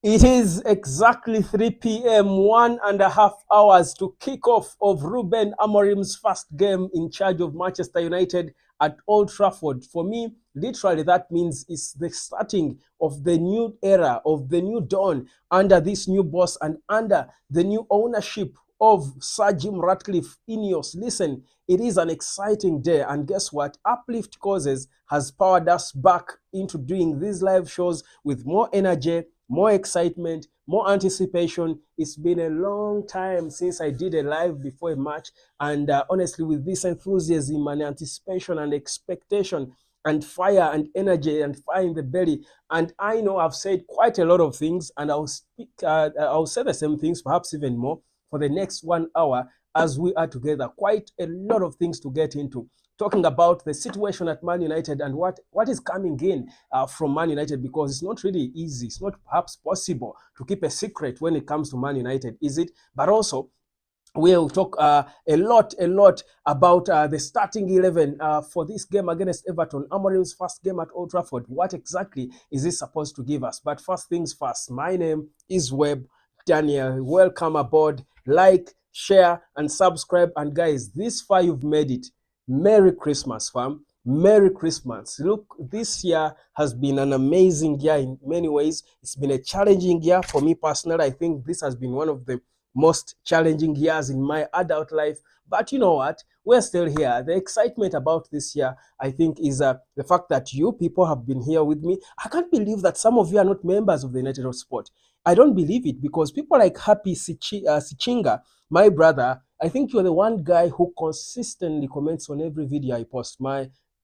It is exactly 3 p.m., 1.5 hours to kick off of Ruben Amorim's first game in charge of Manchester United at Old Trafford. For me, literally, that means it's the starting of the new era, of the new dawn under this new boss and under the new ownership of Sir Jim Ratcliffe Ineos. Listen, it is an exciting day, and guess what? Uplift Causes has powered us back into doing these live shows with more energy, more excitement, more anticipation. It's been a long time since I did a live before a match, and honestly, with this enthusiasm and anticipation and expectation and fire and energy and fire in the belly, and I know I've said quite a lot of things, and I'll say the same things, perhaps even more, for the next 1 hour as we are together. Quite a lot of things to get into, talking about the situation at Man United and what is coming in from Man United, because it's not really easy. It's not perhaps possible to keep a secret when it comes to Man United, is it? But also, we'll talk a lot about the starting 11 for this game against Everton, Amorim's first game at Old Trafford. What exactly is this supposed to give us? But first things first, my name is Webb Daniel. Welcome aboard. Like, share, and subscribe. And guys, this far you've made it. Merry Christmas, fam. Merry Christmas. Look, this year has been an amazing year in many ways. It's been a challenging year for me personally. I think this has been one of the most challenging years in my adult life. But you know what? We're still here. The excitement about this year, I think, is the fact that you people have been here with me. I can't believe that some of you are not members of the United of Sport. I don't believe it, because people like Happy Sichinga, my brother, I think you're the one guy who consistently comments on every video I post.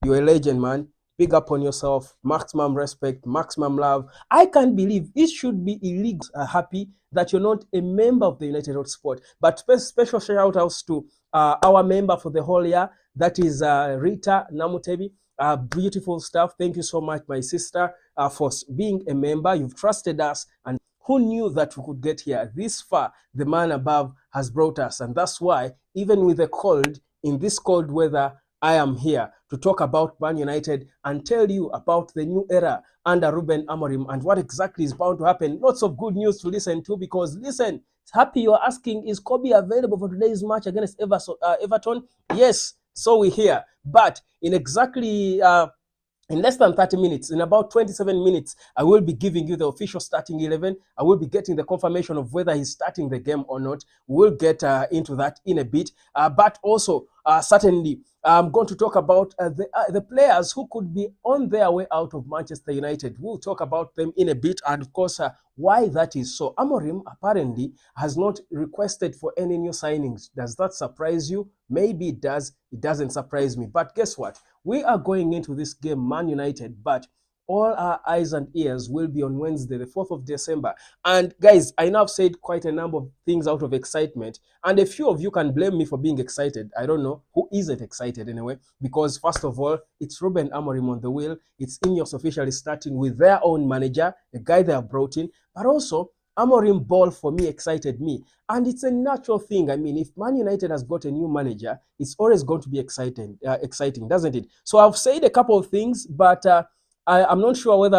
You're a legend, man. Big up on yourself. Maximum respect, maximum love. I can't believe it should be illegal. Happy that you're not a member of the United of Sport. But special shout outs to our member for the whole year. That is Rita Namutebi. Beautiful stuff. Thank you so much, my sister, for being a member. You've trusted us, and who knew that we could get here this far? The man above has brought us, and that's why, even with the cold, in this cold weather, I am here to talk about Man United and tell you about the new era under Ruben Amorim and what exactly is bound to happen. Lots of good news to listen to, because listen, Happy, you're asking, is KOBBIE available for today's match against Everton? Yes, so we hear. But in exactly in less than 30 minutes, in about 27 minutes, I will be giving you the official starting 11. I will be getting the confirmation of whether he's starting the game or not. We'll get into that in a bit. But also, certainly, I'm going to talk about the players who could be on their way out of Manchester United. We'll talk about them in a bit, and of course, why that is so. Amorim apparently has not requested for any new signings. Does that surprise you? Maybe it does. It doesn't surprise me. But guess what? We are going into this game, Man United, but all our eyes and ears will be on Wednesday, the 4th of December. And guys, I know I've said quite a number of things out of excitement, and a few of you can blame me for being excited. I don't know who isn't excited anyway, because first of all, it's Ruben Amorim on the wheel. It's Ineos officially starting with their own manager, the guy they have brought in, but also Amorim ball for me excited me, and it's a natural thing. I mean, if Man United has got a new manager, it's always going to be exciting, doesn't it? So I've said a couple of things, but I'm not sure whether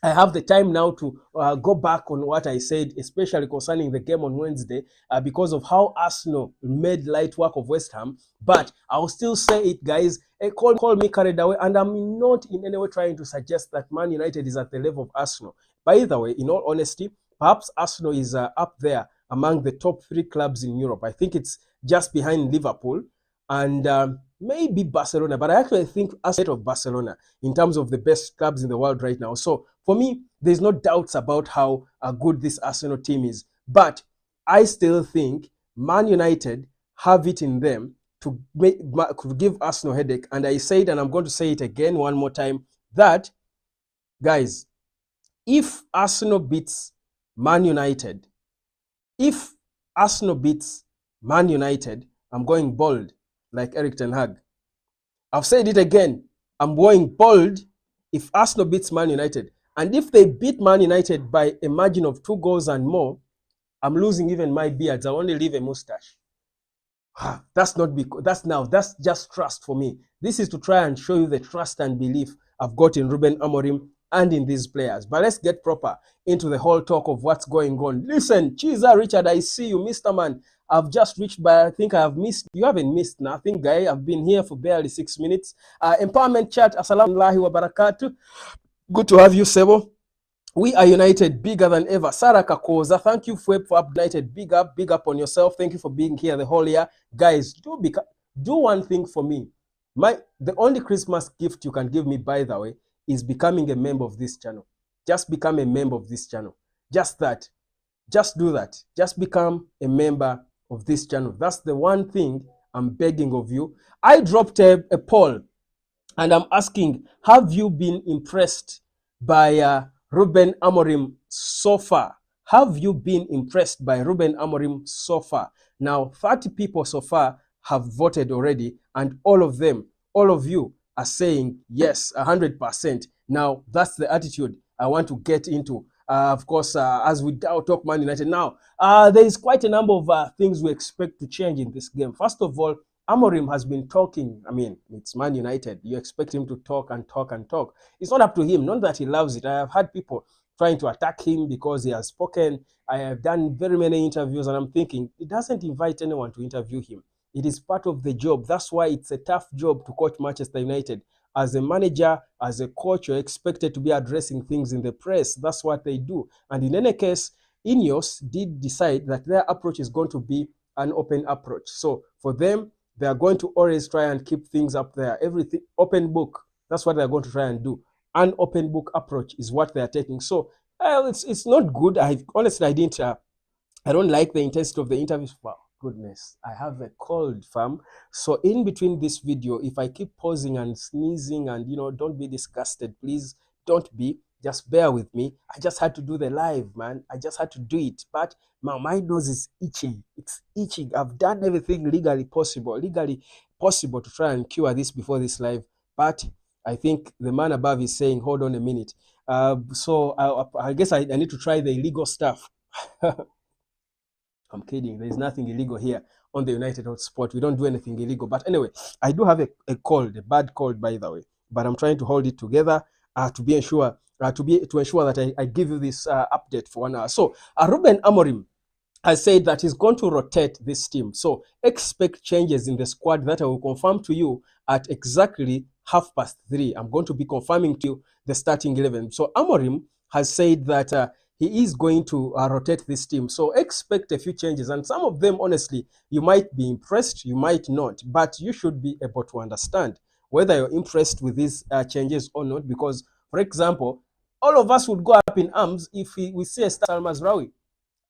I have the time now to go back on what I said, especially concerning the game on Wednesday, because of how Arsenal made light work of West Ham. But I'll still say it, guys. Call me carried away, and I'm not in any way trying to suggest that Man United is at the level of Arsenal. By the way, in all honesty, perhaps Arsenal is up there among the top 3 clubs in Europe. I think it's just behind Liverpool and maybe Barcelona, but I actually think ahead of Barcelona in terms of the best clubs in the world right now. So for me, there's no doubts about how good this Arsenal team is. But I still think Man United have it in them to give Arsenal a headache. And I said, and I'm going to say it again one more time, that, guys, if Arsenal beats Man United, I'm going bold like Eric Ten Hag. I've said it again. I'm going bold if Arsenal beats Man United. And if they beat Man United by a margin of 2 goals and more, I'm losing even my beards. I only leave a mustache. That's just trust for me. This is to try and show you the trust and belief I've got in Ruben Amorim and in these players. But let's get proper into the whole talk of what's going on. Listen, Chiza Richard, I see you, Mr. Man. I've just reached by, I think I have missed, you haven't missed nothing, guy. I've been here for barely 6 minutes. Empowerment chat, assalamu alaikum wa barakatuh. Good to have you, Sebo. We are united, bigger than ever. Sarah Kakoza, thank you for updated. Big up on yourself. Thank you for being here the whole year. Guys, do one thing for me. The only Christmas gift you can give me, by the way, is becoming a member of this channel. Just become a member of this channel. Just that. Just do that. Just become a member of this channel. That's the one thing I'm begging of you. I dropped a poll and I'm asking, have you been impressed by Ruben Amorim so far? Have you been impressed by Ruben Amorim so far? Now, 30 people so far have voted already, and all of you are saying yes, 100%. Now, that's the attitude I want to get into. Of course, as we talk Man United now, there is quite a number of things we expect to change in this game. First of all, Amorim has been talking. I mean, it's Man United. You expect him to talk and talk and talk. It's not up to him. Not that he loves it. I have had people trying to attack him because he has spoken. I have done very many interviews, and I'm thinking, he doesn't invite anyone to interview him. It is part of the job. That's why it's a tough job to coach Manchester United. As a manager, as a coach, you're expected to be addressing things in the press. That's what they do. And in any case, Ineos did decide that their approach is going to be an open approach. So for them, they are going to always try and keep things up there. Everything, open book. That's what they're going to try and do. An open book approach is what they are taking. So it's not good. Honestly, I don't like the intensity of the interviews. Wow, goodness, I have a cold, fam. So in between this video, if I keep pausing and sneezing and, don't be disgusted, please don't be. Just bear with me. I just had to do the live, man. I just had to do it. But my nose is itching. It's itching. I've done everything legally possible to try and cure this before this live. But I think the man above is saying, hold on a minute. So I guess I need to try the illegal stuff. I'm kidding. There's nothing illegal here on the United Hotspot. We don't do anything illegal. But anyway, I do have a cold, a bad cold, by the way. But I'm trying to hold it together to ensure that I give you this update for 1 hour. So Ruben Amorim has said that he's going to rotate this team. So expect changes in the squad that I will confirm to you at exactly 3:30. I'm going to be confirming to you the starting 11. So Amorim has said that he is going to rotate this team. So expect a few changes. And some of them, honestly, you might be impressed, you might not. But you should be able to understand whether you're impressed with these changes or not. Because, for example, all of us would go up in arms if we see a star Al-Mazraoui.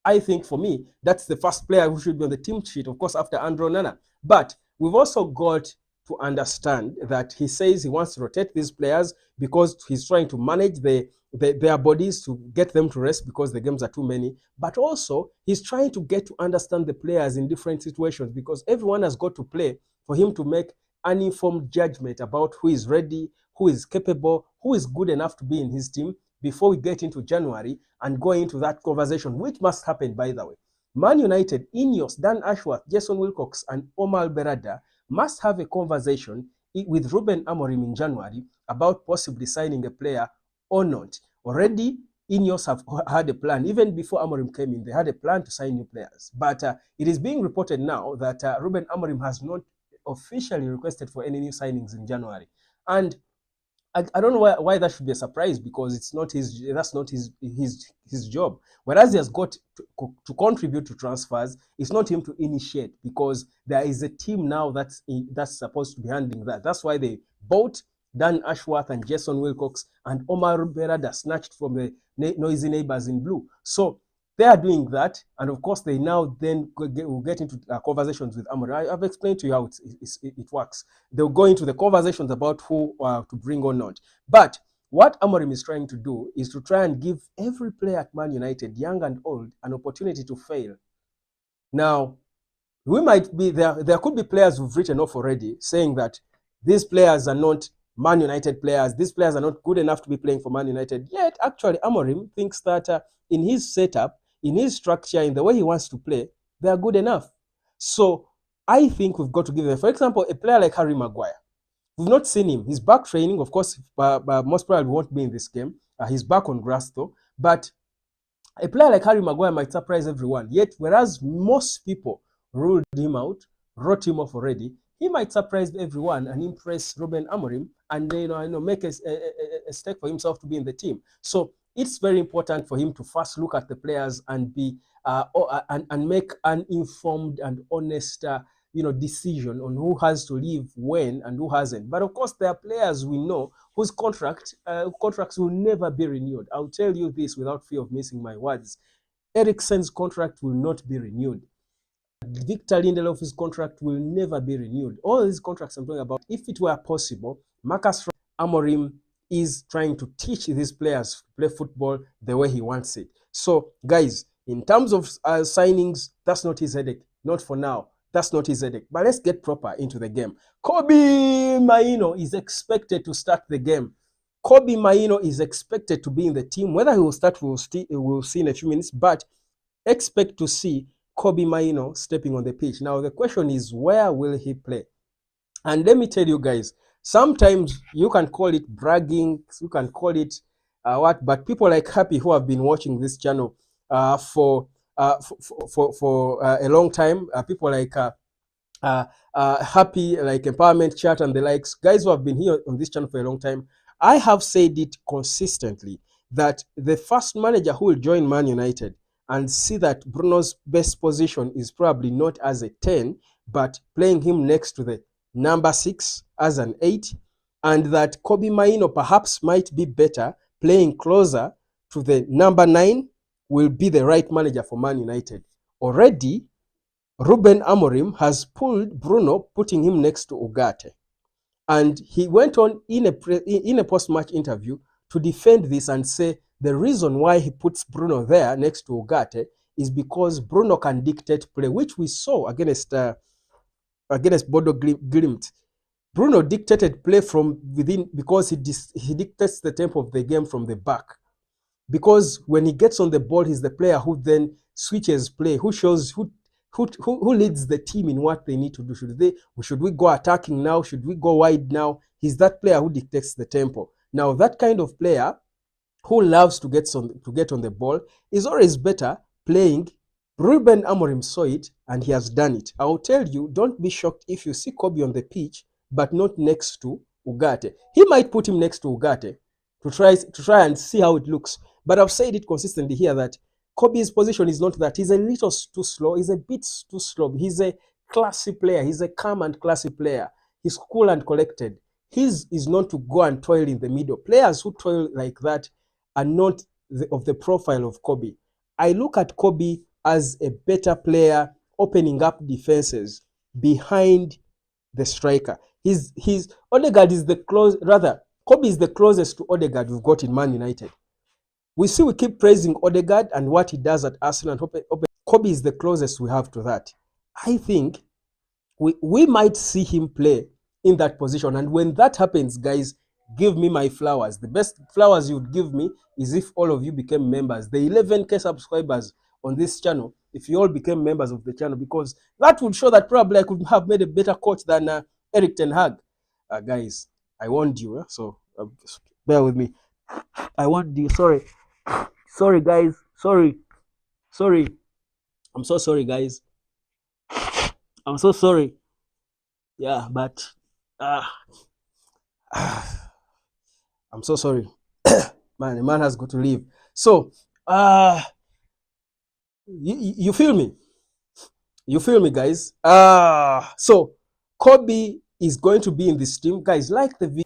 I think for me, that's the first player who should be on the team sheet, of course, after Andre Onana. But we've also got to understand that he says he wants to rotate these players because he's trying to manage their bodies, to get them to rest because the games are too many. But also, he's trying to get to understand the players in different situations because everyone has got to play for him to make an informed judgment about who is ready, who is capable, who is good enough to be in his team before we get into January and go into that conversation, which must happen, by the way. Man United, Ineos, Dan Ashworth, Jason Wilcox, and Omar Berada must have a conversation with Ruben Amorim in January about possibly signing a player or not. Already, Ineos have had a plan. Even before Amorim came in, they had a plan to sign new players. But it is being reported now that Ruben Amorim has not officially requested for any new signings in January. And I don't know why that should be a surprise, because that's not his job. Whereas he has got to contribute to transfers, it's not him to initiate, because there is a team now that's supposed to be handling that. That's why they bought Dan Ashworth and Jason Wilcox and Omar Berada, snatched from the noisy neighbors in blue. So they are doing that, and of course they now then will get into conversations with Amorim. I've explained to you how it works. They'll go into the conversations about who to bring or not. But what Amorim is trying to do is to try and give every player at Man United, young and old, an opportunity to fail. Now, we might be there could be players who've written off already, saying that these players are not Man United players, these players are not good enough to be playing for Man United. Yet, actually, Amorim thinks that in his setup, in his structure, in the way he wants to play, they are good enough. So I think we've got to give them, for example, a player like Harry Maguire. We've not seen him. He's back training, of course, but most probably won't be in this game. He's back on grass though. But a player like Harry Maguire might surprise everyone. Yet, whereas most people ruled him out, wrote him off already, he might surprise everyone and impress Ruben Amorim, and make a stake for himself to be in the team. So it's very important for him to first look at the players and be and make an informed and honest decision on who has to leave when and who hasn't. But of course, there are players we know whose contracts will never be renewed. I'll tell you this without fear of missing my words. Eriksen's contract will not be renewed. Victor Lindelof's contract will never be renewed. All these contracts I'm talking about, if it were possible, Marcus Amorim is trying to teach these players to play football the way he wants it. So, guys, in terms of signings, that's not his headache. Not for now. That's not his headache. But let's get proper into the game. KOBBIE Mainoo is expected to start the game. KOBBIE Mainoo is expected to be in the team. Whether he will start, we'll see in a few minutes. But expect to see KOBBIE Mainoo stepping on the pitch. Now, the question is, where will he play? And let me tell you guys, sometimes you can call it bragging, you can call it but people like Happy, who have been watching this channel for a long time, people like Happy, like Empowerment Chat and the likes, guys who have been here on this channel for a long time, I have said it consistently that the first manager who will join Man United and see that Bruno's best position is probably not as a 10, but playing him next to the number 6 as an 8, and that KOBBIE Mainoo perhaps might be better playing closer to the number 9, will be the right manager for Man United. Already, Ruben Amorim has pulled Bruno, putting him next to Ugarte. And he went on in a post-match interview to defend this and say the reason why he puts Bruno there next to Ugarte is because Bruno can dictate play, which we saw against Bodo Glimt. Bruno dictated play from within because he dictates the tempo of the game from the back. Because when he gets on the ball, he's the player who then switches play, who shows who leads the team in what they need to do. Should we go attacking now? Should we go wide now? He's that player who dictates the tempo. Now, that kind of player who loves to get on the ball is always better playing. Ruben Amorim saw it and he has done it. I will tell you, don't be shocked if you see KOBBIE on the pitch, but not next to Ugarte. He might put him next to Ugarte to try and see how it looks. But I've said it consistently here that KOBBIE's position is not that. He's a little too slow. He's a bit too slow. He's a classy player. He's a calm and classy player. He's cool and collected. His is not to go and toil in the middle. Players who toil like that are not of the profile of KOBBIE. I look at KOBBIE as a better player opening up defenses behind the striker. Odegaard is KOBBIE is the closest to Odegaard we've got in Man United. We keep praising Odegaard and what he does at Arsenal. KOBBIE is the closest we have to that. I think we might see him play in that position. And when that happens, guys, give me my flowers. The best flowers you would give me is if all of you became members. The 11K subscribers on this channel, if you all became members of the channel, because that would show that probably I could have made a better coach than Erik ten Hag. Guys, I warned you, so bear with me. I warned you. Sorry, guys. Sorry. I'm so sorry, guys. I'm so sorry. Yeah, but I'm so sorry. Man, the man has got to leave. So, you feel me? You feel me, guys? So KOBBIE is going to be in this team. Guys, like the video.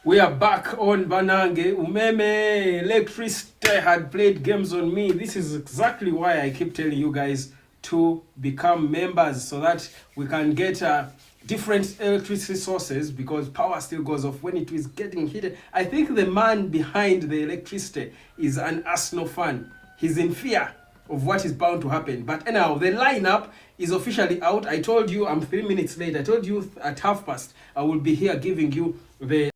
We are back on Banange. Umeme, electricity had played games on me. This is exactly why I keep telling you guys to become members so that we can get different electricity sources, because power still goes off when it is getting heated. I think the man behind the electricity is an Arsenal fan. He's in fear of what is bound to happen. But anyhow, the lineup is officially out. I told you I'm 3 minutes late. I told you at past I will be here giving you the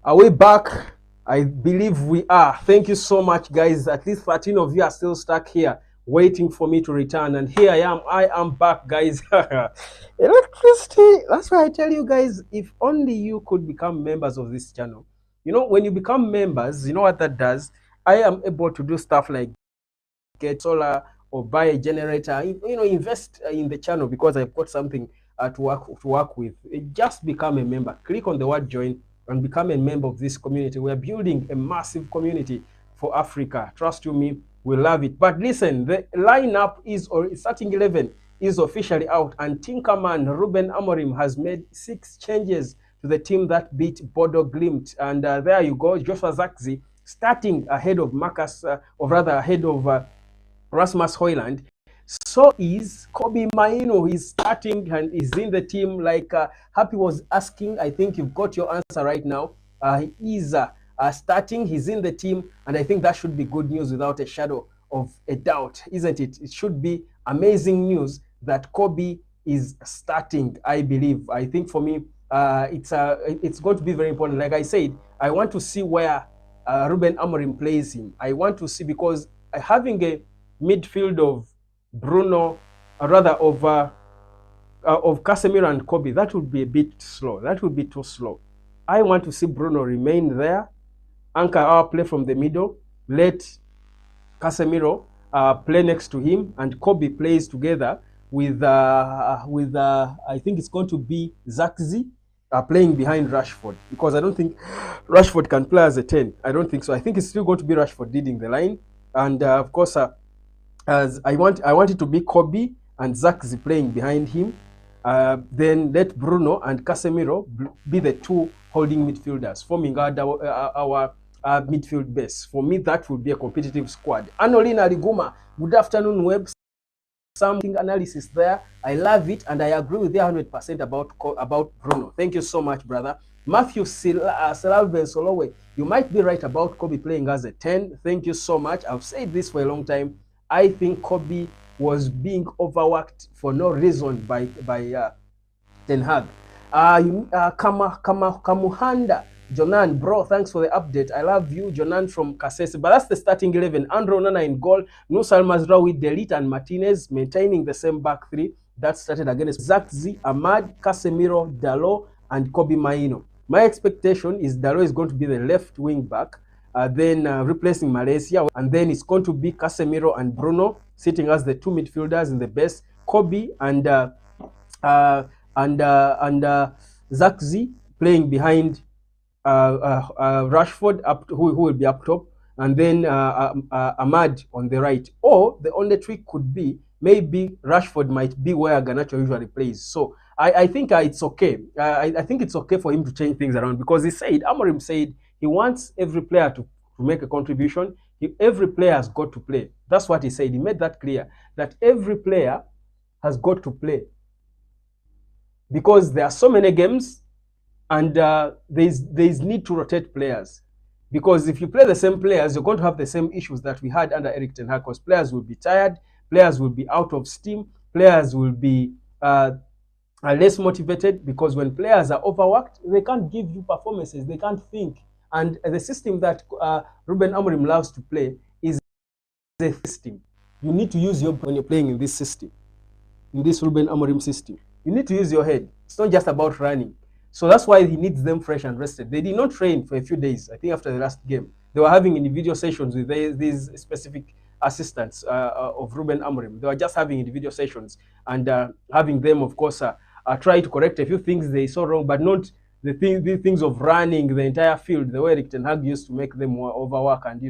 Are we back? I believe we are. Thank you so much, guys. At least 13 of you are still stuck here waiting for me to return. And here I am. I am back, guys. Electricity. That's why I tell you guys, if only you could become members of this channel. You know, when you become members, you know what that does? I am able to do stuff like get solar or buy a generator, you know, invest in the channel because I've got something to work with. Just become a member. Click on the word join and become a member of this community. We're building a massive community for Africa. Trust you me, we love it. But listen, the lineup is, or starting 11 is officially out, and Tinkerman Ruben Amorim has made 6 changes to the team that beat Bodo Glimt. And there you go, Joshua Zirkzee starting ahead of Marcus, or rather ahead of Rasmus Højlund. So is KOBBIE Mainoo. He's starting and is in the team. Like Happy was asking, I think you've got your answer right now. He is starting. He's in the team, and I think that should be good news without a shadow of a doubt, isn't it? It should be amazing news that KOBBIE is starting. I believe. I think for me, it's going to be very important. Like I said, I want to see where Ruben Amorim plays him. I want to see, because having a midfield of Bruno, rather of Casemiro and KOBBIE, that would be a bit slow. That would be too slow. I want to see Bruno remain there, anchor our play from the middle, let Casemiro play next to him, and KOBBIE plays together with I think it's going to be Zirkzee playing behind Rashford, because I don't think Rashford can play as a 10. I don't think so. I think it's still going to be Rashford leading the line, and of course, as I want it to be KOBBIE and Zirkzee playing behind him. Then let Bruno and Casemiro be the 2 holding midfielders, forming our midfield base. For me, that would be a competitive squad. Anolina Liguma, good afternoon, web. Something analysis there. I love it, and I agree with you 100% about Bruno. Thank you so much, brother. Matthew Selalben Solowe, you might be right about KOBBIE playing as a 10. Thank you so much. I've said this for a long time. I think KOBBIE was being overworked for no reason by Ten Hag. Kamuhanda, Jonan, bro, thanks for the update. I love you, Jonan from Kasese. But that's the starting 11. Andrew Onana in goal, Nusal Mazraoui, Delete, and Martinez maintaining the same back three that started against Zirkzee, Ahmad, Casemiro, Dalot, and KOBBIE Mainoo. My expectation is Dalot is going to be the left wing back, then replacing Malaysia, and then it's going to be Casemiro and Bruno sitting as the two midfielders in the base, KOBBIE and Zirkzee playing behind Rashford, who will be up top, and then Ahmad on the right. Or the only trick could be maybe Rashford might be where Garnacho usually plays. So I think it's okay. I think it's okay for him to change things around, because Amorim said he wants every player to make a contribution. Every player has got to play. That's what he said. He made that clear, that every player has got to play, because there are so many games, and there's need to rotate players. Because if you play the same players, you're going to have the same issues that we had under Erik ten Hag, because players will be tired, players will be out of steam, players will be less motivated, because when players are overworked, they can't give you performances, they can't think. And the system that Ruben Amorim loves to play is a system. You need to use your when you're playing in this system, in this Ruben Amorim system. You need to use your head. It's not just about running. So that's why he needs them fresh and rested. They did not train for a few days. I think after the last game, they were having individual sessions with these specific assistants of Ruben Amorim. They were just having individual sessions and having them, of course, try to correct a few things they saw wrong, but not the things of running the entire field the way Erik ten Hag used to make them overwork and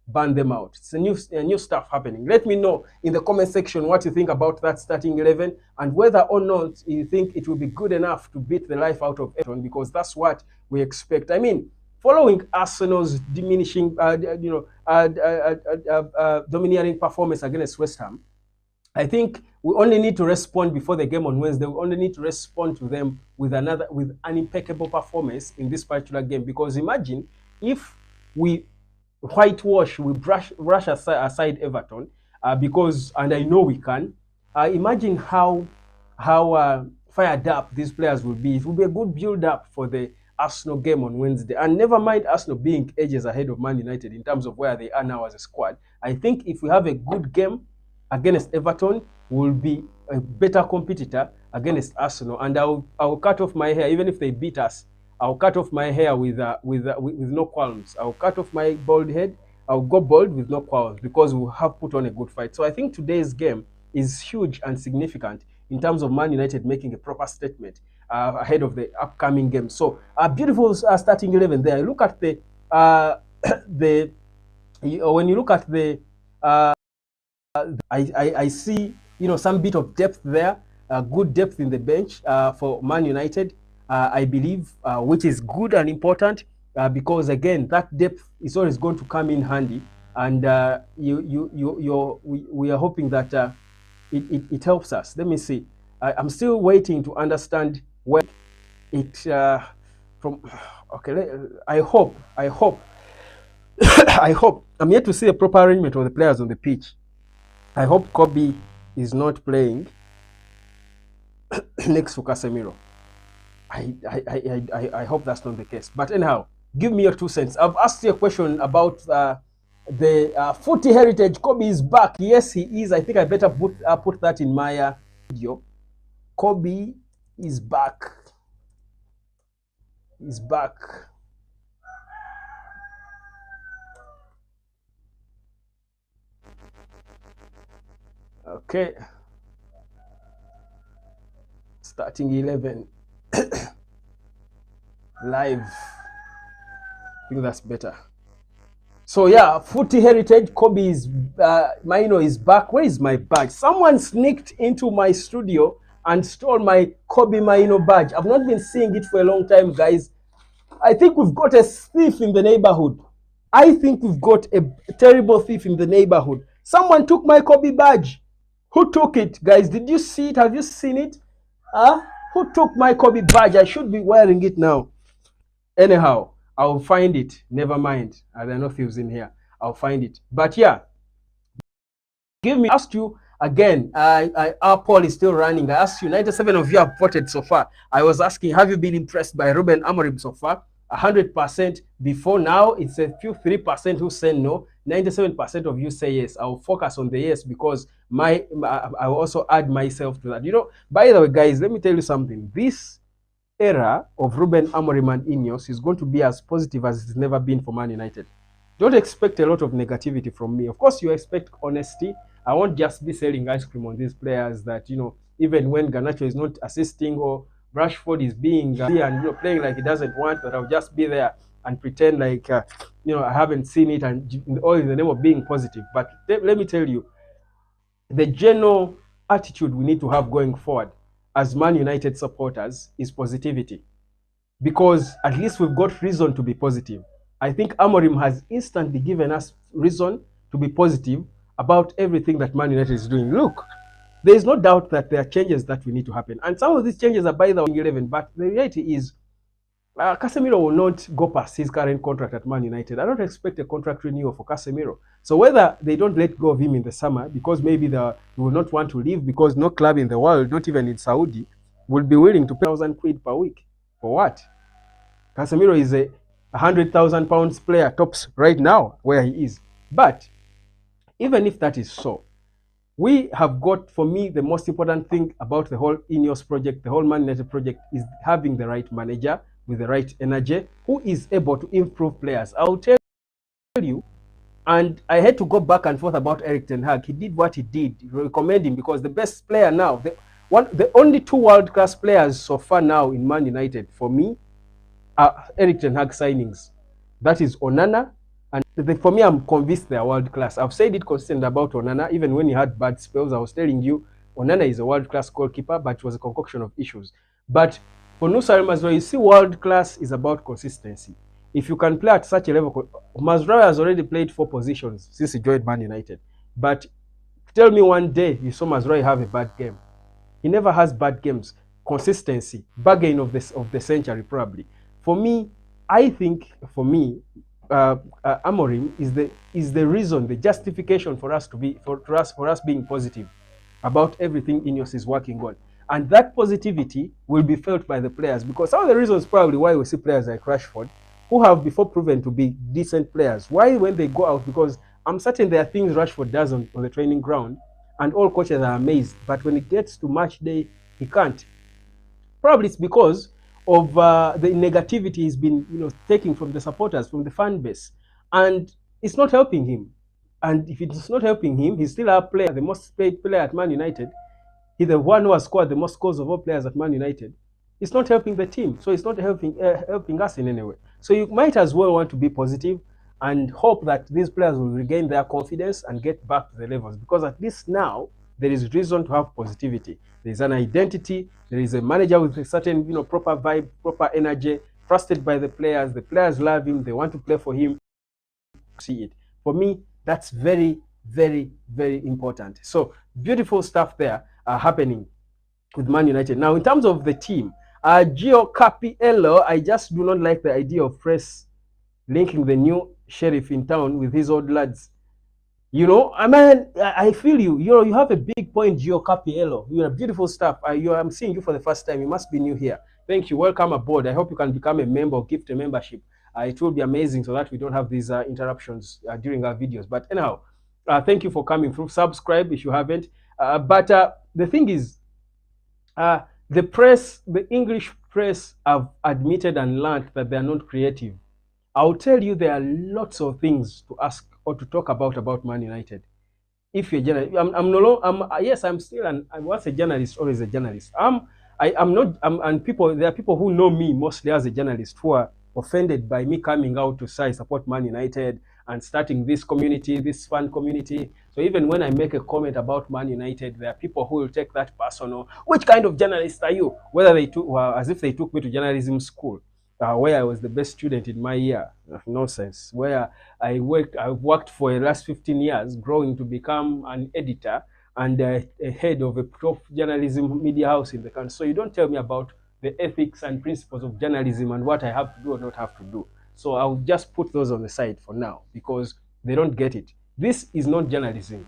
burn them out. It's a new stuff happening. Let me know in the comment section what you think about that starting 11, and whether or not you think it will be good enough to beat the life out of Everton, because that's what we expect. I mean, following Arsenal's diminishing, domineering performance against West Ham, I think we only need to respond before the game on Wednesday. We only need to respond to them with an impeccable performance in this particular game. Because imagine if we whitewash, we brush aside Everton, and I know we can. Imagine how fired up these players will be. It will be a good build-up for the Arsenal game on Wednesday. And never mind Arsenal being edges ahead of Man United in terms of where they are now as a squad. I think if we have a good game against Everton, we'll be a better competitor against Arsenal. And I'll cut off my hair, even if they beat us. I'll cut off my hair with no qualms. I'll cut off my bald head. I'll go bald with no qualms, because we have put on a good fight. So I think today's game is huge and significant in terms of Man United making a proper statement ahead of the upcoming game. So a beautiful starting 11 there. Look at the when you look at the I see some bit of depth there, good depth in the bench for Man United. I believe, which is good and important, because again, that depth is always going to come in handy, and we are hoping that it helps us. Let me see. I'm still waiting to understand where it from. Okay, I hope I hope I'm yet to see a proper arrangement of the players on the pitch. I hope KOBBIE is not playing next to Casemiro. I hope that's not the case. But anyhow, give me your 2 cents. I've asked you a question about the footy heritage. KOBBIE is back. Yes, he is. I think I better put that in my video. KOBBIE is back. He's back. Okay. Starting 11. Live. I think that's better. So yeah, footy heritage. KOBBIE is Mainoo is back. Where is my badge? Someone sneaked into my studio and stole my KOBBIE Mainoo badge. I've not been seeing it for a long time, guys. I think we've got a thief in the neighborhood. I think we've got a terrible thief in the neighborhood. Someone took my KOBBIE badge. Who took it, guys? Did you see it? Have you seen it? Who took my KOBBIE badge? I should be wearing it now. Anyhow, I'll find it. Never mind. There are no thieves in here. I'll find it. But yeah, Give me, asked you again, our poll is still running. I asked you, 97 of you have voted so far. I was asking, have you been impressed by Ruben Amorim so far? 100% before now, it's a few 3% who say no. 97% of you say yes. I'll focus on the yes because I will also add myself to that. You know, by the way, guys, let me tell you something. This era of Ruben Amorim and Ineos is going to be as positive as it's never been for Man United. Don't expect a lot of negativity from me. Of course, you expect honesty. I won't just be selling ice cream on these players that, you know, even when Garnacho is not assisting or Rashford is being and, you know, playing like he doesn't want, that I'll just be there and pretend like, you know, I haven't seen it, and all in the name of being positive. But let me tell you, the general attitude we need to have going forward as Man United supporters is positivity, because at least we've got reason to be positive. I think Amorim has instantly given us reason to be positive about everything that Man United is doing. Look, there is no doubt that there are changes that we need to happen, and some of these changes are by the 11. But the reality is, Casemiro will not go past his current contract at Man United. I don't expect a contract renewal for Casemiro. So whether they don't let go of him in the summer because maybe he will not want to leave, because no club in the world, not even in Saudi, will be willing to pay £1,000 per week. For what? Casemiro is a £100,000 player tops right now where he is. But even if that is so, we have got, for me, the most important thing about the whole Ineos project, the whole Man United project, is having the right manager with the right energy who is able to improve players. I'll tell you, and I had to go back and forth about Erik ten Hag. He did what he did. Recommend him because the best player now, the only two world-class players so far now in Man United, for me, are Erik ten Hag signings. That is Onana, and for me, I'm convinced they are world-class. I've said it consistently about Onana, even when he had bad spells. I was telling you, Onana is a world-class goalkeeper, but it was a concoction of issues. But for Nusa Mazraoui, you see, world-class is about consistency. If you can play at such a level, Mazraoui has already played 4 positions since he joined Man United. But tell me one day you saw Mazraoui have a bad game. He never has bad games. Consistency, bargain of the century, probably. For me, I think, for me, Amorim is the reason, the justification for us being positive about everything Ineos is working on, and that positivity will be felt by the players, because some of the reasons probably why we see players like Rashford, who have before proven to be decent players, why when they go out, because I'm certain there are things Rashford does on the training ground, and all coaches are amazed, but when it gets to match day, he can't. Probably it's because of the negativity he's been, you know, taking from the supporters, from the fan base, and it's not helping him. And if it's not helping him, he's still our player, the most paid player at Man United. He's the one who has scored the most goals of all players at Man United. It's not helping the team, so it's not helping us in any way. So you might as well want to be positive and hope that these players will regain their confidence and get back to the levels, because at least now there is reason to have positivity. There is an identity. There is a manager with a certain, you know, proper vibe, proper energy, trusted by the players. The players love him. They want to play for him. See it. For me, that's very, very, very important. So beautiful stuff there happening with Man United. Now, in terms of the team, Gio Capiello, I just do not like the idea of Press linking the new sheriff in town with his old lads. You know, I mean, I feel you. You have a big point, Gio Capiello. You're beautiful stuff. I'm seeing you for the first time. You must be new here. Thank you. Welcome aboard. I hope you can become a member or gift a membership. It will be amazing so that we don't have these interruptions during our videos. But anyhow, thank you for coming through. Subscribe if you haven't. But the thing is, the press, the English press, have admitted and learned that they are not creative. I'll tell you, there are lots of things to ask or to talk about Man United. If you're a journalist, yes, I'm still I was a journalist, always a journalist. I'm not, and there are people who know me mostly as a journalist who are offended by me coming out to say support Man United and starting this community, this fan community. So even when I make a comment about Man United, there are people who will take that personal. Which kind of journalist are you? Whether they took, as if they took me to journalism school. Where I was the best student in my year. Nonsense. Where I've worked for the last 15 years, growing to become an editor and a head of a top journalism media house in the country. So you don't tell me about the ethics and principles of journalism and what I have to do or not have to do. So I'll just put those on the side for now because they don't get it. This is not journalism.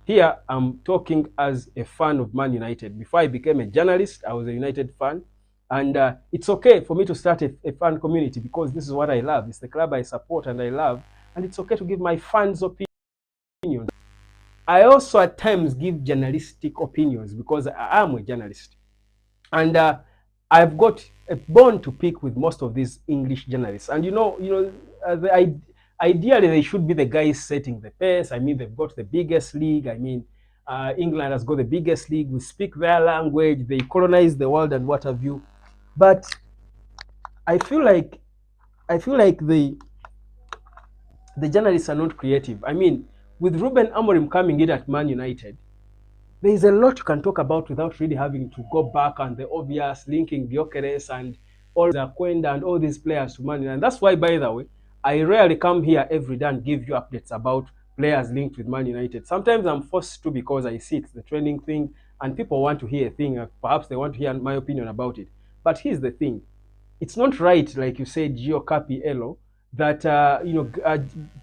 Here, I'm talking as a fan of Man United. Before I became a journalist, I was a United fan. And it's okay for me to start a fan community because this is what I love. It's the club I support and I love. And it's okay to give my fans opinions. I also at times give journalistic opinions because I am a journalist. And I've got a bone to pick with most of these English journalists. And ideally they should be the guys setting the pace. I mean, they've got the biggest league. I mean, England has got the biggest league. We speak their language. They colonize the world and what have you. But I feel like the journalists are not creative. I mean, with Ruben Amorim coming in at Man United, there is a lot you can talk about without really having to go back on the obvious, linking Gyökeres and all Zakwenda and all these players to Man United. And that's why, by the way, I rarely come here every day and give you updates about players linked with Man United. Sometimes I'm forced to because I see it's the trending thing and people want to hear a thing. Perhaps they want to hear my opinion about it. But here's the thing. It's not right, like you said, Gio Capiello, that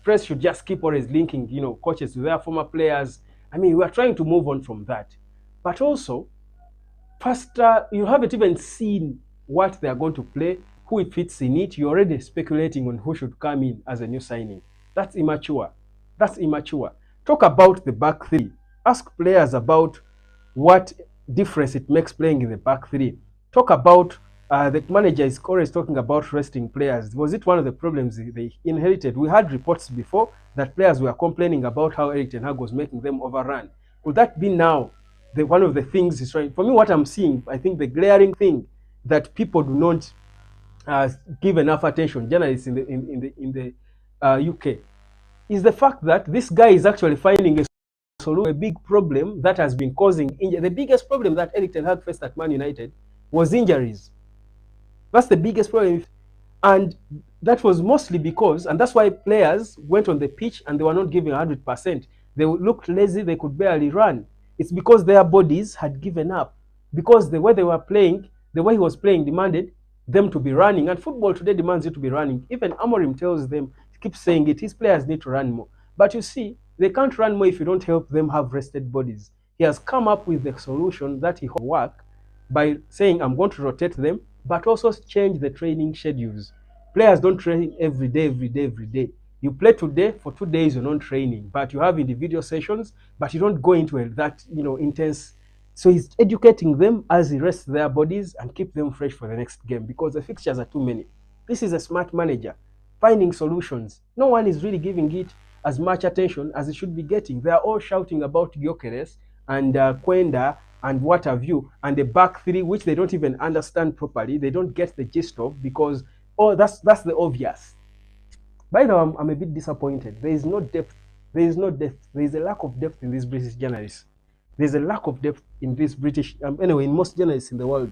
press should just keep always linking coaches to their former players. I mean, we are trying to move on from that, but also first you haven't even seen what they are going to play, who it fits in it. You're already speculating on who should come in as a new signing. That's immature. That's immature. Talk about the back three. Ask players about what difference it makes playing in the back three. Talk about the manager is always talking about resting players. Was it one of the problems they inherited? We had reports before that players were complaining about how Erik Ten Hag was making them overrun. Could that be now one of the things is right? For me, what I'm seeing, I think the glaring thing that people do not give enough attention, journalists in the UK, is the fact that this guy is actually finding a big problem that has been causing injury. The biggest problem that Erik Ten Hag faced at Man United was injuries. That's the biggest problem. And that was mostly because, and that's why players went on the pitch and they were not giving 100%. They looked lazy, they could barely run. It's because their bodies had given up. Because the way they were playing, the way he was playing demanded them to be running. And football today demands you to be running. Even Amorim tells them, keeps saying it, his players need to run more. But you see, they can't run more if you don't help them have rested bodies. He has come up with the solution that he will work by saying, I'm going to rotate them, but also change the training schedules. Players don't train every day. You play today, for 2 days you're not training, but you have individual sessions, but you don't go into that intense. So he's educating them as he rests their bodies and keep them fresh for the next game because the fixtures are too many. This is a smart manager finding solutions. No one is really giving it as much attention as it should be getting. They are all shouting about Gyökeres and Kwenda and what have you, and the back three, which they don't even understand properly. They don't get the gist of because, that's the obvious. By the way, I'm a bit disappointed. There is no depth. There is no depth. There is a lack of depth in these British journalists. There's a lack of depth in these British, anyway, in most journalists in the world.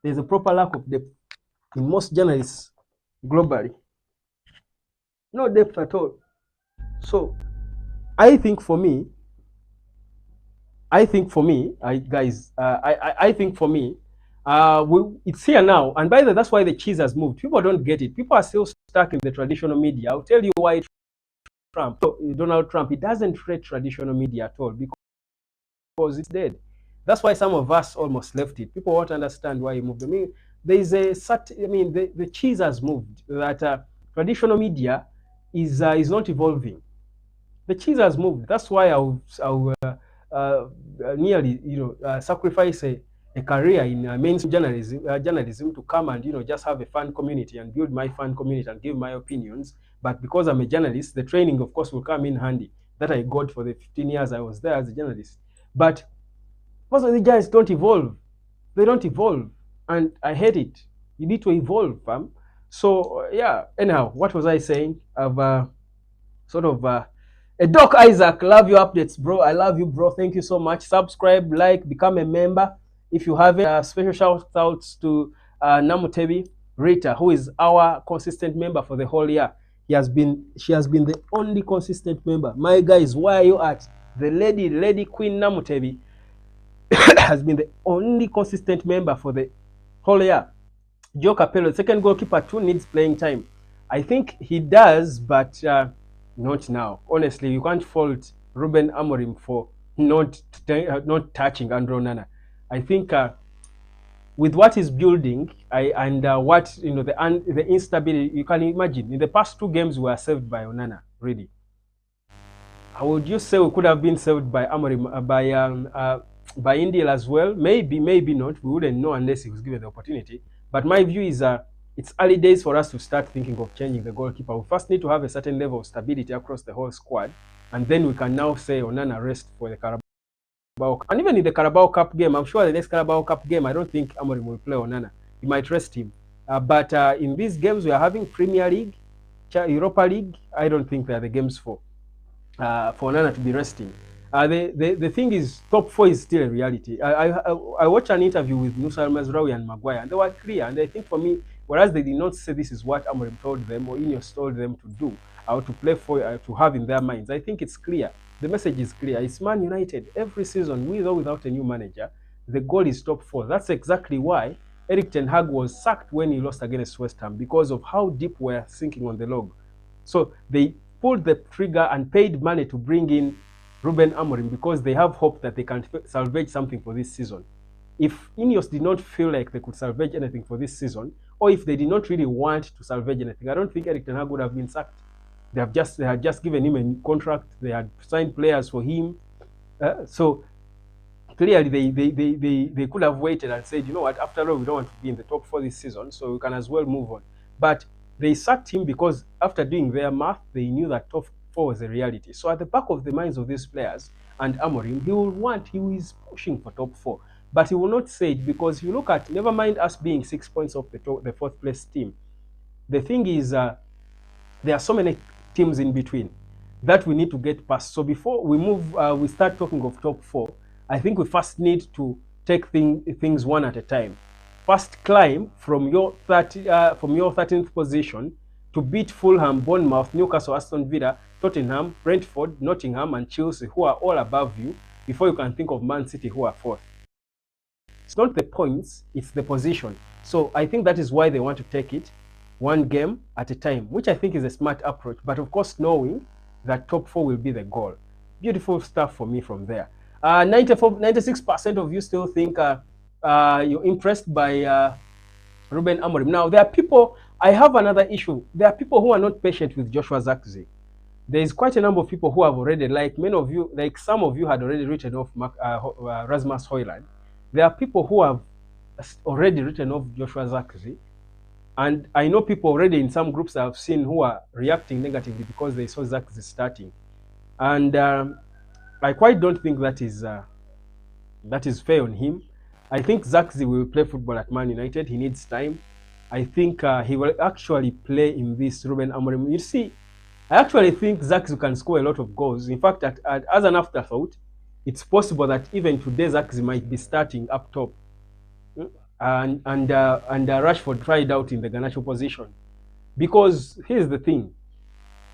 There's a proper lack of depth in most journalists globally. No depth at all. So, I think for me, it's here now. And by the way, that's why the cheese has moved. People don't get it. People are still stuck in the traditional media. I'll tell you why Donald Trump, he doesn't rate traditional media at all because it's dead. That's why some of us almost left it. People won't understand why he moved. I mean, the cheese has moved. That traditional media is not evolving. The cheese has moved. That's why I'll nearly sacrifice a career in mainstream journalism to come and just have a fan community and build my fan community and give my opinions. But because I'm a journalist, the training of course will come in handy that I got for the 15 years I was there as a journalist. But most of the guys don't evolve. They don't evolve, and I hate it. You need to evolve, fam. So yeah. Anyhow, what was I saying? I've Doc Isaac, love your updates, bro. I love you, bro. Thank you so much. Subscribe, like, become a member if you haven't. Special shout outs to Namutebi Rita, who is our consistent member for the whole year. She has been the only consistent member. My guys, where are you at? The lady Queen Namutebi has been the only consistent member for the whole year. Joe Capello, second goalkeeper too, needs playing time. I think he does, but not now. Honestly, you can't fault Ruben Amorim for not touching Andre Onana. I think with what he's building, and what the instability, you can imagine in the past 2 games we were saved by Onana. Really, how would you say we could have been saved by Amorim, by Indiel as well? Maybe, maybe not. We wouldn't know unless he was given the opportunity. But my view is it's early days for us to start thinking of changing the goalkeeper. We first need to have a certain level of stability across the whole squad, and then we can now say Onana rest for the Carabao. And even in the Carabao Cup game, I'm sure the next Carabao Cup game, I don't think Amorim will play Onana. He might rest him. But in these games, we are having Premier League, Europa League. I don't think they are the games for Onana to be resting. The thing is, top 4 is still a reality. I watched an interview with Nusa Mazraoui and Maguire, and they were clear. And I think for me, whereas they did not say this is what Amorim told them or Ineos told them to do, or to play for, to have in their minds, I think it's clear. The message is clear. It's Man United every season, with or without a new manager. The goal is top 4. That's exactly why Erik ten Hag was sacked when he lost against West Ham, because of how deep we're sinking on the log. So they pulled the trigger and paid money to bring in Ruben Amorim because they have hope that they can salvage something for this season. If Ineos did not feel like they could salvage anything for this season, or if they did not really want to salvage anything, I don't think Erik ten Hag would have been sacked. They had just given him a contract. They had signed players for him. So clearly they could have waited and said, you know what, after all, we don't want to be in the top 4 this season, so we can as well move on. But they sacked him because after doing their math, they knew that top 4 was a reality. So at the back of the minds of these players and Amorim, he is pushing for top 4. But he will not say it, because if you look at, never mind us being 6 points off the 4th place team, the thing is there are so many teams in between that we need to get past. So before we move, we start talking of top 4, I think we first need to take things one at a time. First, climb from your 13th position to beat Fulham, Bournemouth, Newcastle, Aston Villa, Tottenham, Brentford, Nottingham, and Chelsea, who are all above you, before you can think of Man City, who are 4th. It's not the points, it's the position. So I think that is why they want to take it one game at a time, which I think is a smart approach. But of course, knowing that top 4 will be the goal. Beautiful stuff for me from there. 96% of you still think you're impressed by Ruben Amorim. Now, there are people, I have another issue. There are people who are not patient with Joshua Zirkzee. There is quite a number of people who have already, like many of you, like some of you had already written off Rasmus Højlund. There are people who have already written off Joshua Zirkzee. And I know people already in some groups I've seen who are reacting negatively because they saw Zirkzee starting. And I quite don't think that is fair on him. I think Zirkzee will play football at Man United. He needs time. I think he will actually play in this Ruben Amorim. You see, I actually think Zirkzee can score a lot of goals. In fact, as an afterthought, it's possible that even today Zirkzee might be starting up top. And Rashford tried out in the Garnacho position. Because here's the thing.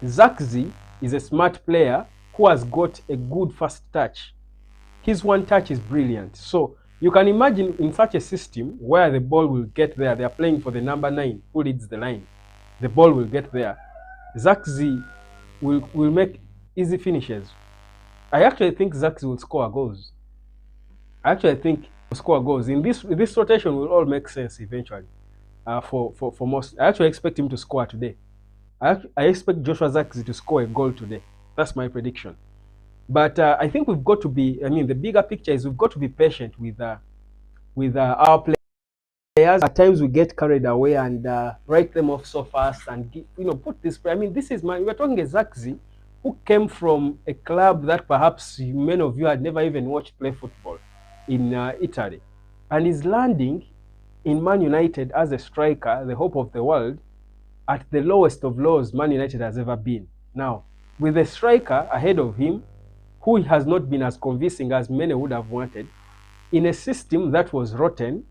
Zirkzee is a smart player who has got a good first touch. His one touch is brilliant. So you can imagine in such a system where the ball will get there, they are playing for the number 9 who leads the line. The ball will get there. Zirkzee will make easy finishes. I actually think Zirkzee will score goals. I actually think he will score goals. In this rotation will all make sense eventually. For most, I actually expect him to score today. I expect Joshua Zirkzee to score a goal today. That's my prediction. But I think we've got to be, the bigger picture is we've got to be patient with our players. At times we get carried away and write them off so fast and put this. This is we're talking a Zirkzee who came from a club that perhaps many of you had never even watched play football in Italy, and is landing in Man United as a striker, the hope of the world, at the lowest of lows Man United has ever been. Now, with a striker ahead of him, who has not been as convincing as many would have wanted, in a system that was rotten,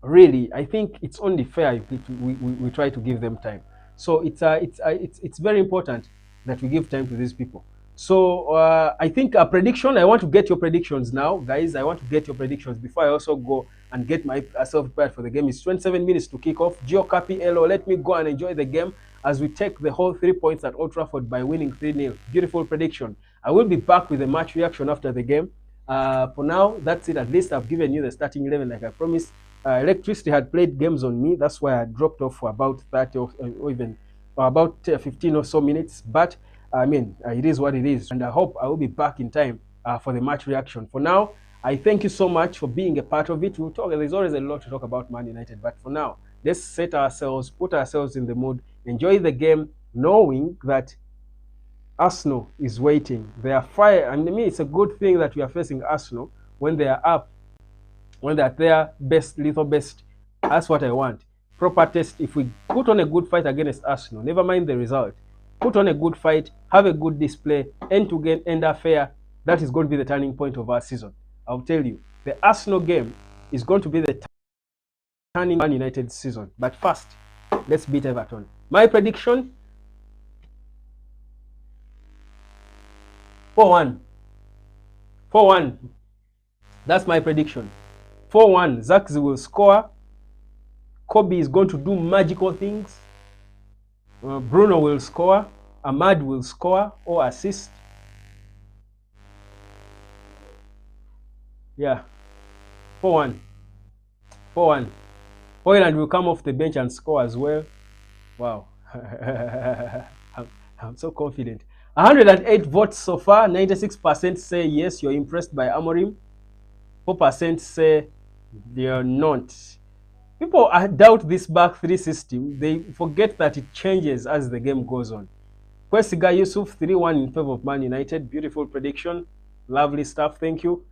really, I think it's only fair if we try to give them time. So it's very important that we give time to these people. So I think a prediction, I want to get your predictions now, guys. I want to get your predictions before I also go and get myself prepared for the game. It's 27 minutes to kick off. Gio Kapi Elo, let me go and enjoy the game as we take the whole 3 points at Old Trafford by winning 3-0. Beautiful prediction. I will be back with a match reaction after the game. For now, that's it. At least I've given you the starting 11 like I promised. Electricity had played games on me. That's why I dropped off for about 30 or even about 15 or so minutes. But I mean, it is what it is. And I hope I will be back in time for the match reaction. For now, I thank you so much for being a part of it. We'll talk. There's always a lot to talk about Man United. But for now, let's set ourselves, put ourselves in the mood, enjoy the game, knowing that Arsenal is waiting. They are fire. And to me, it's a good thing that we are facing Arsenal when they are up, when they're at their best, little best. That's what I want. Proper test. If we put on a good fight against Arsenal, never mind the result. Put on a good fight, have a good display, end to end affair. That is going to be the turning point of our season. I'll tell you, the Arsenal game is going to be the turning Man United season. But first, let's beat Everton. My prediction: 4-1. 4-1. That's my prediction. 4-1. Zirkzee will score. KOBBIE is going to do magical things. Bruno will score. Ahmad will score or assist. Yeah. 4-1. 4-1. Hoyland will come off the bench and score as well. Wow. I'm so confident. 108 votes so far. 96% say yes, you're impressed by Amorim. 4% say they're not. People doubt this back three system. They forget that it changes as the game goes on. Kwesiga Yusuf, 3-1 in favor of Man United. Beautiful prediction. Lovely stuff. Thank you.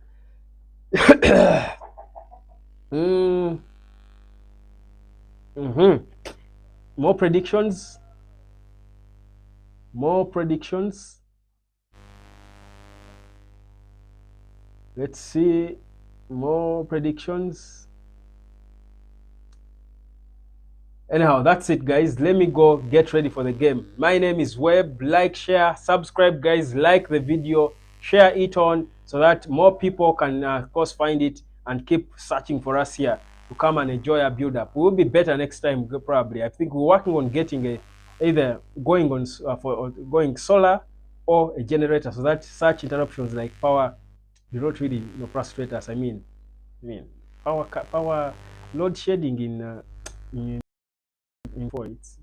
More predictions. More predictions. Let's see. More predictions. Anyhow, that's it, guys. Let me go get ready for the game. My name is Webb. Like, share, subscribe, guys. Like the video, share it on so that more people can, of course, find it and keep searching for us here to come and enjoy our build-up. We will be better next time, probably. I think we're working on getting either going on going solar or a generator, so that such interruptions like power do not really frustrate us. I mean, power load shedding in it's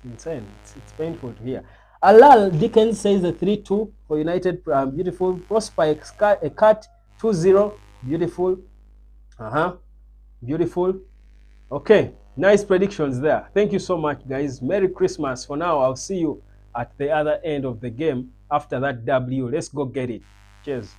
insane. It's painful to hear. Alal Dickens says a 3-2 for United. Beautiful. Prosper a cut 2-0. Beautiful. Beautiful. Okay. Nice predictions there. Thank you so much, guys. Merry Christmas. For now, I'll see you at the other end of the game after that W. Let's go get it. Cheers.